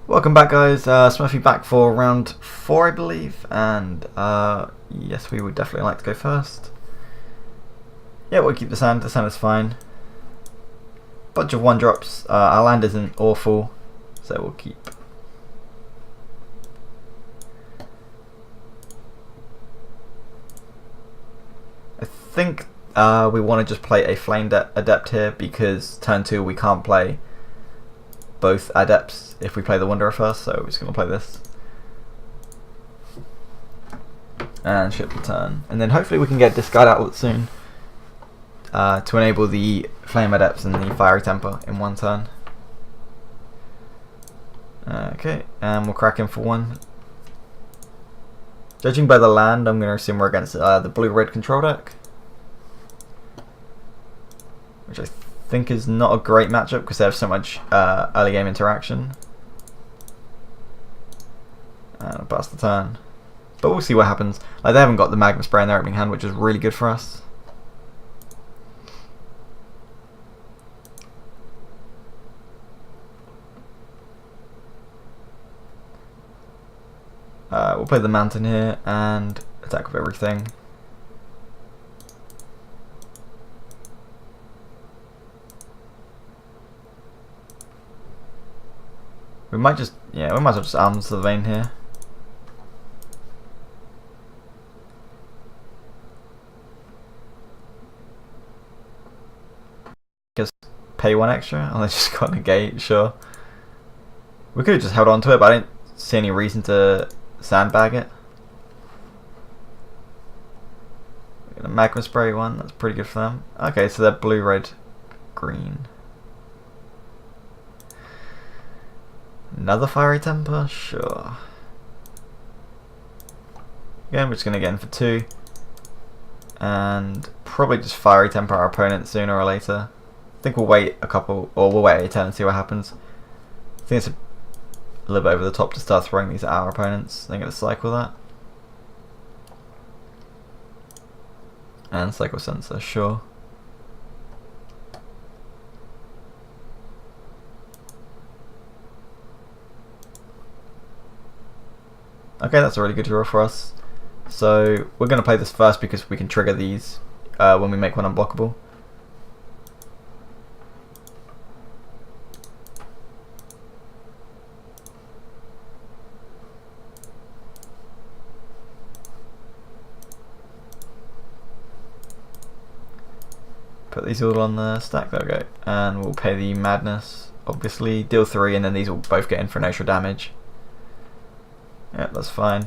Welcome back, guys. Smurfy back for round 4, I believe, and yes, we would definitely like to go first. Yeah, we'll keep the sand. The sand is fine. Bunch of 1-drops. Our land isn't awful, so we'll keep. I think we want to just play a flame adept here because turn 2 we can't play both adepts if we play the Wanderer first, so we're just going to play this and ship the turn, and then hopefully we can get Discard Outlet soon to enable the Flame Adepts and the Fiery Temper in one turn. Okay, and we'll crack in for 1. Judging by the land, I'm going to assume we're against the blue-red control deck, which I think is not a great matchup because they have so much early game interaction. And I'll pass the turn, but we'll see what happens. Like, they haven't got the Magma Spray in their opening hand, which is really good for us. We'll play the Mountain here and attack with everything. We might just, we might as well just Arms the Vein here. Just pay 1 extra, and they just got negate, sure. We could have just held on to it, but I didn't see any reason to sandbag it. We're gonna Magma Spray 1, that's pretty good for them. Okay, so they're blue, red, green. Another Fiery Temper? Sure. Again, we're just going to get in for 2. And probably just Fiery Temper our opponent sooner or later. I think we'll wait a couple, or we'll wait a turn and see what happens. I think it's a little bit over the top to start throwing these at our opponents. They're going to cycle that. And Cycle Sensor, sure. Okay, that's a really good draw for us. So we're going to play this first because we can trigger these when we make one unblockable. Put these all on the stack, there we go. And we'll pay the Madness, obviously. Deal 3, and then these will both get in for extra damage. Yeah, that's fine.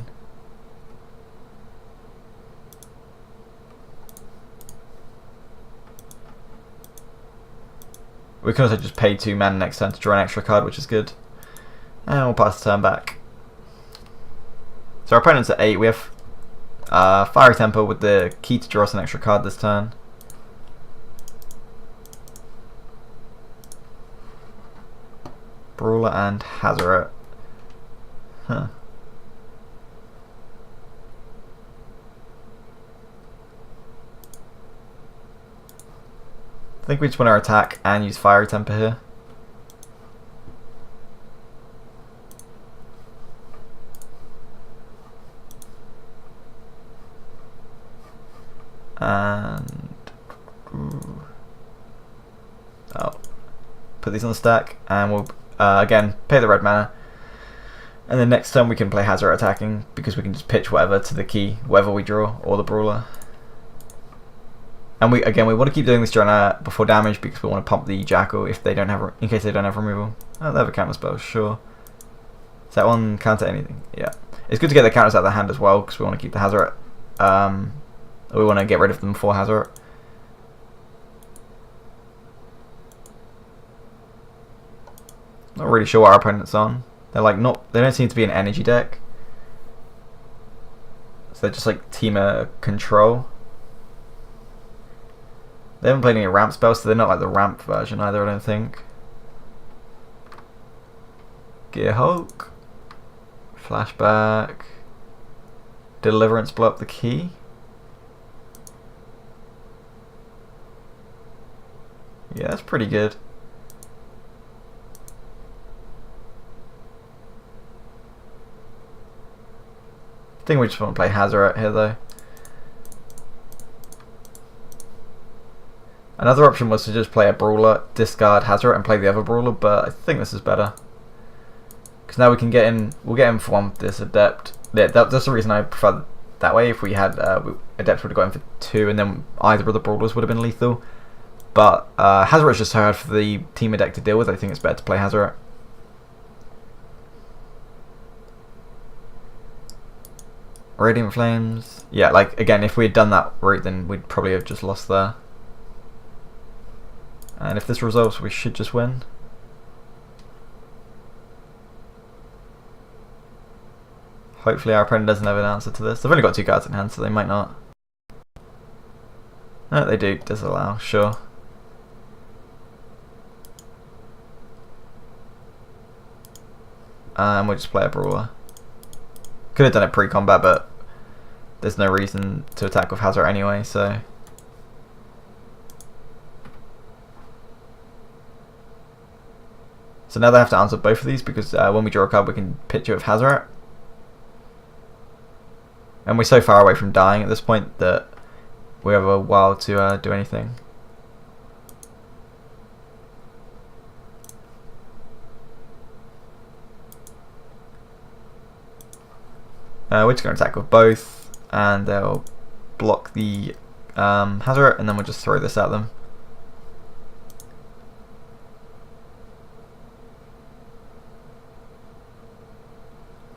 We can also just pay 2 mana next turn to draw an extra card, which is good. And we'll pass the turn back. So our opponent's at 8. We have Fiery Temper with the key to draw us an extra card this turn. Brawler and Hazoret. Huh. I think we just want to attack and use Fiery Temper here. And put these on the stack, and we'll again pay the red mana. And then next turn we can play Hazoret attacking because we can just pitch whatever to the key, whatever we draw, or the Brawler. And we want to keep doing this during before damage because we want to pump the Jackal if they don't have, in case they don't have removal. Oh, they have a counter spell, sure. Does that one counter anything? Yeah. It's good to get the counters out of the hand as well because we want to keep the Hazoret. We want to get rid of them before Hazoret. Not really sure what our opponent's on. They're like they don't seem to be an energy deck. So they're just like Teamer Control. They haven't played any ramp spells, so they're not like the ramp version either, I don't think. Gear Hulk. Flashback. Deliverance, blow up the key. Yeah, that's pretty good. I think we just want to play Hazoret here though. Another option was to just play a brawler, discard Hazoret and play the other brawler, but I think this is better. Because now we can get in, we'll get in for one with this Adept. Yeah, that's the reason I prefer that way. If we had, Adept would have got in for 2 and then either of the brawlers would have been lethal. But Hazoret's just so hard for the team deck to deal with. I think it's better to play Hazoret. Radiant Flames. Yeah, like, again, if we had done that route, then we'd probably have just lost there. And if this resolves, we should just win. Hopefully our opponent doesn't have an answer to this. They've only got 2 cards in hand, so they might not. No, they do. Disallow, sure. And we'll just play a brawler. Could have done it pre-combat, but there's no reason to attack with Hazoret anyway, so... So now they have to answer both of these, because when we draw a card we can pitch it with Hazoret. And we're so far away from dying at this point that we have a while to do anything. We're just going to attack with both, and they'll block the Hazoret, and then we'll just throw this at them.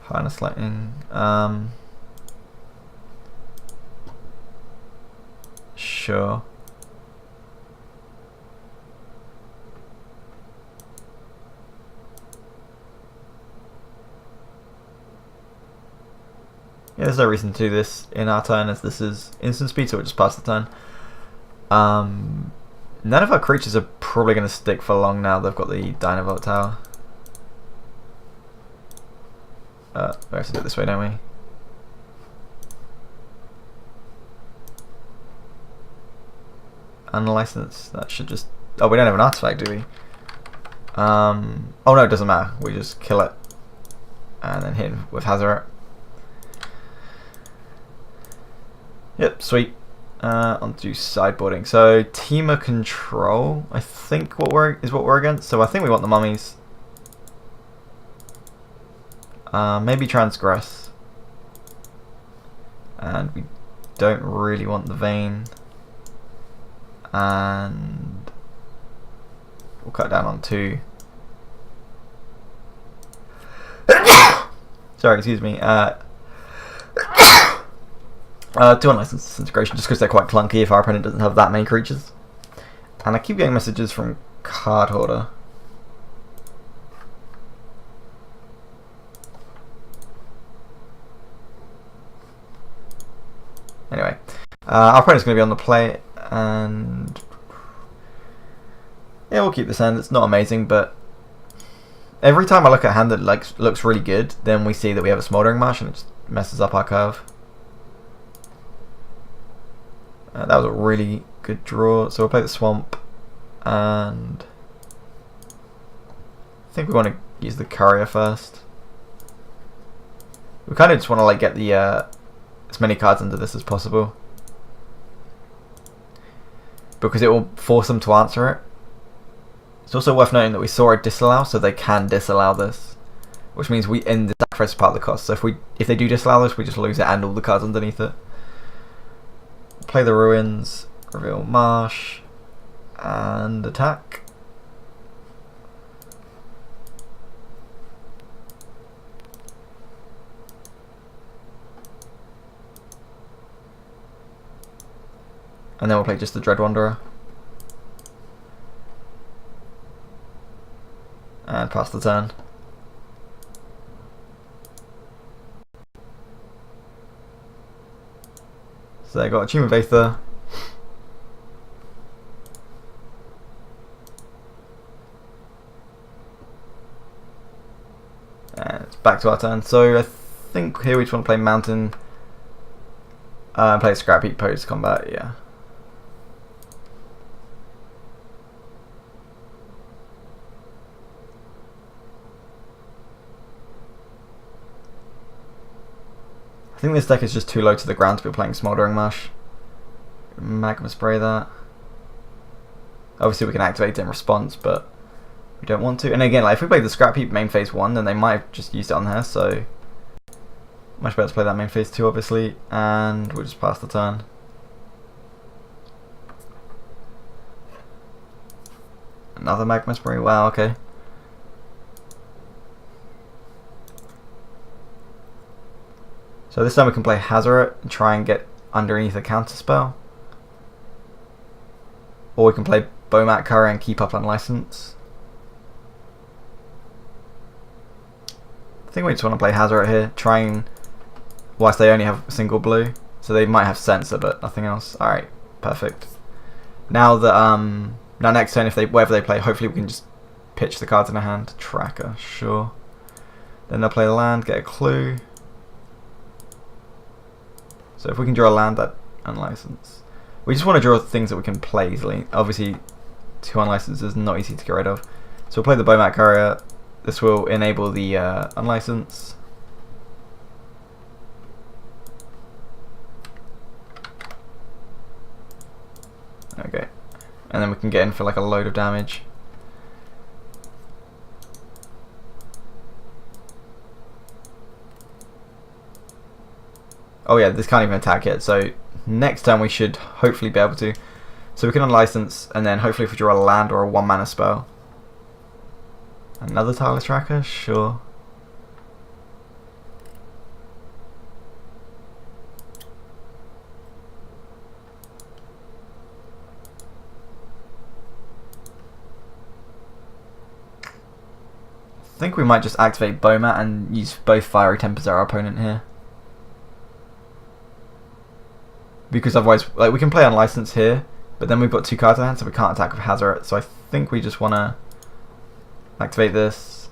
Harness Lightning. Sure. Yeah, there's no reason to do this in our turn, as this is instant speed, so we'll just pass the turn. None of our creatures are probably going to stick for long now. They've got the Dynavolt Tower. We have to do it this way, don't we? Unlicensed. That should just... Oh, we don't have an artifact, do we? Oh no, it doesn't matter. We just kill it and then hit with Hazoret. Yep, sweet. Onto sideboarding. So Teamer Control, I think what we're against. So I think we want the mummies. Maybe Transgress. And we don't really want the Vein. And we'll cut down on 2. Sorry, excuse me. 2 Unlicensed Disintegration, just because they're quite clunky if our opponent doesn't have that many creatures. And I keep getting messages from Card Hoarder. Anyway, our opponent's going to be on the play, and yeah, we'll keep this hand. It's not amazing, but every time I look at a hand that looks really good, then we see that we have a Smoldering Marsh, and it just messes up our curve. That was a really good draw, so we'll play the Swamp, and I think we want to use the Courier first. We kind of just want to get the as many cards into this as possible, because it will force them to answer it. It's also worth noting that we saw a disallow, so they can disallow this, which means we end the sacrifice part of the cost. So if they do disallow this, we just lose it and all the cards underneath it. Play the Ruins, reveal Marsh, and attack. And then we'll play just the Dread Wanderer. And pass the turn. So they got a Tomb of Aether. And it's back to our turn. So I think here we just want to play Mountain. Play a Scrap Heap post combat, yeah. I think this deck is just too low to the ground to be playing Smoldering Marsh. Magma Spray that. Obviously we can activate it in response, but we don't want to. And again, like, if we play the Scrap Heap main phase 1, then they might have just used it on there, so much better to play that main phase 2, obviously, and we'll just pass the turn. Another Magma Spray, wow, okay. So this time we can play Hazoret and try and get underneath a counter spell. Or we can play Bomat Curry and keep up Unlicensed. I think we just want to play Hazoret here, trying, whilst they only have a single blue. So they might have Sensor, but nothing else. Alright, perfect. Now that, now next turn, if they, wherever they play, hopefully we can just pitch the cards in a hand. Tracker, sure. Then they'll play the land, get a clue. So if we can draw a land, that Unlicensed. We just want to draw things that we can play easily. Obviously, 2 Unlicensed is not easy to get rid of. So we'll play the Bomat Courier. This will enable the Unlicensed. Okay. And then we can get in for like a load of damage. Oh yeah, this can't even attack yet, so next turn we should hopefully be able to. So we can Unlicense, and then hopefully if we draw a land or a 1-mana spell. Another Tireless Tracker? Sure. I think we might just activate Bomat and use both Fiery Tempers as our opponent here. Because otherwise, like, we can play Unlicensed here, but then we've got 2 cards in hand, so we can't attack with Hazoret. So I think we just want to activate this.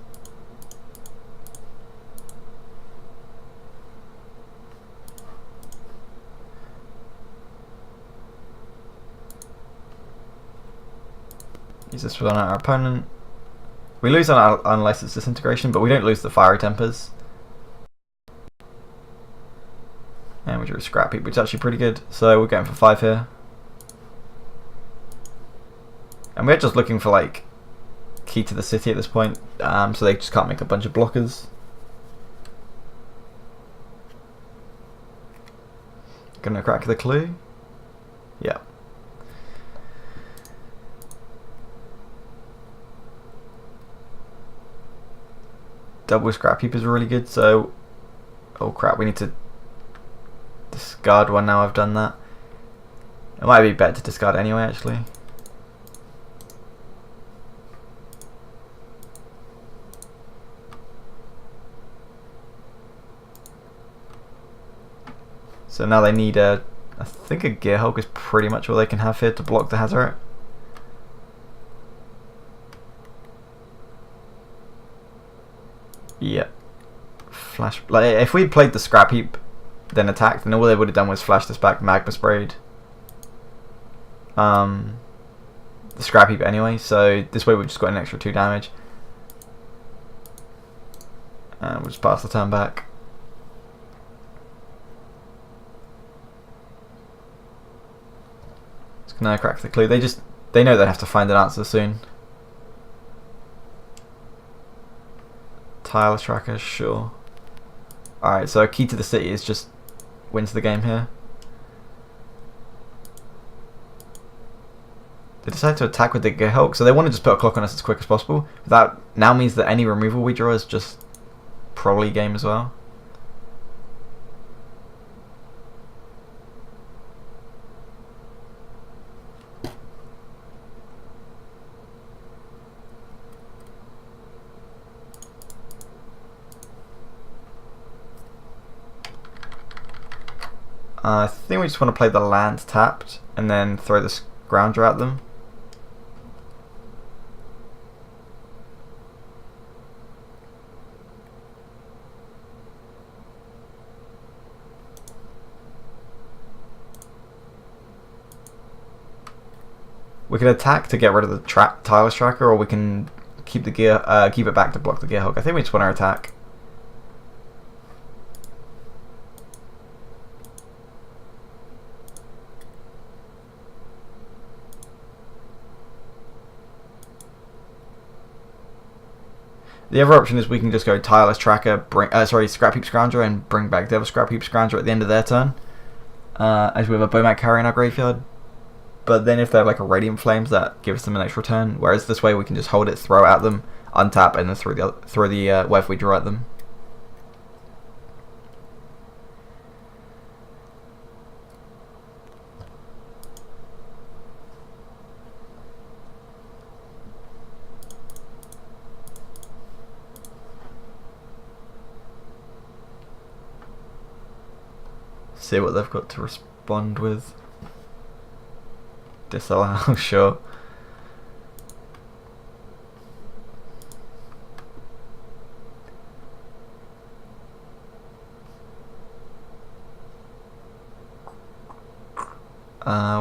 Use this on our opponent. We lose on our Unlicensed Disintegration, but we don't lose the Fiery Tempers. And we drew a Scrap Heap, which is actually pretty good. So we're going for 5 here. And we're just looking for like Key to the City at this point, so they just can't make a bunch of blockers. Gonna crack the clue? Yeah. Double Scrap Heap is really good, so oh crap, we need to discard one now I've done that. It might be better to discard anyway, actually. So now they need a, I think a Gearhulk is pretty much all they can have here to block the Hazoret. Yep. Flash, like if we played the Scrap Heap then attacked, then all they would have done was flash this back, Magma Sprayed the Scrap Heap anyway, so this way we've just got an extra 2 damage. And we'll just pass the turn back. Just gonna crack the clue. They know they have to find an answer soon. Tireless Tracker, sure. Alright, so Key to the City is just wins the game here. They decide to attack with the Gearhulk, so they want to just put a clock on us as quick as possible. That now means that any removal we draw is just probably game as well. I think we just want to play the land tapped and then throw the Scrounger at them. We can attack to get rid of the Tireless Tracker, or we can keep the keep it back to block the Gearhulk. I think we just want to attack. The other option is we can just go Tireless Tracker, Scrap Heap Scrounger, and bring back the other Scrap Heap Scrounger at the end of their turn, as we have a Bowman carry in our graveyard. But then if they have like a Radiant Flames, that gives them an extra turn. Whereas this way we can just hold it, throw it at them, untap, and then throw the web we draw at them. See what they've got to respond with. Disallow, sure.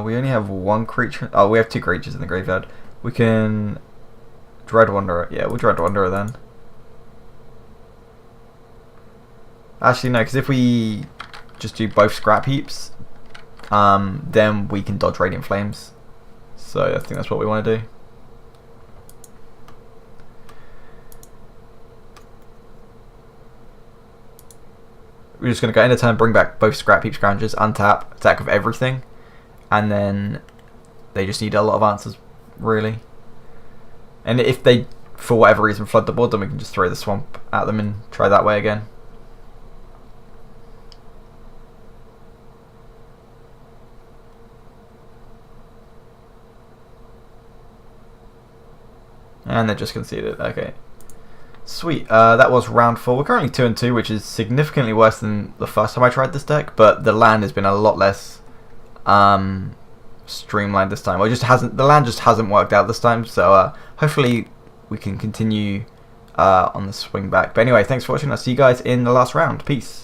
We only have one creature. Oh, we have two creatures in the graveyard. We can Dread Wanderer. Yeah, we'll Dread Wanderer then. Actually, no, because if we just do both Scrap Heaps, then we can dodge Radiant Flames. So I think that's what we want to do. We're just going to go end of turn, bring back both Scrap Heap Scroungers, untap, attack with everything, and then they just need a lot of answers, really. And if they, for whatever reason, flood the board, then we can just throw the Swamp at them and try that way again. And they just conceded. Okay. Sweet. That was round 4. We're currently 2-2, which is significantly worse than the first time I tried this deck, but the land has been a lot less streamlined this time. Or just hasn't. The land just hasn't worked out this time, so hopefully we can continue on the swing back. But anyway, thanks for watching. I'll see you guys in the last round. Peace.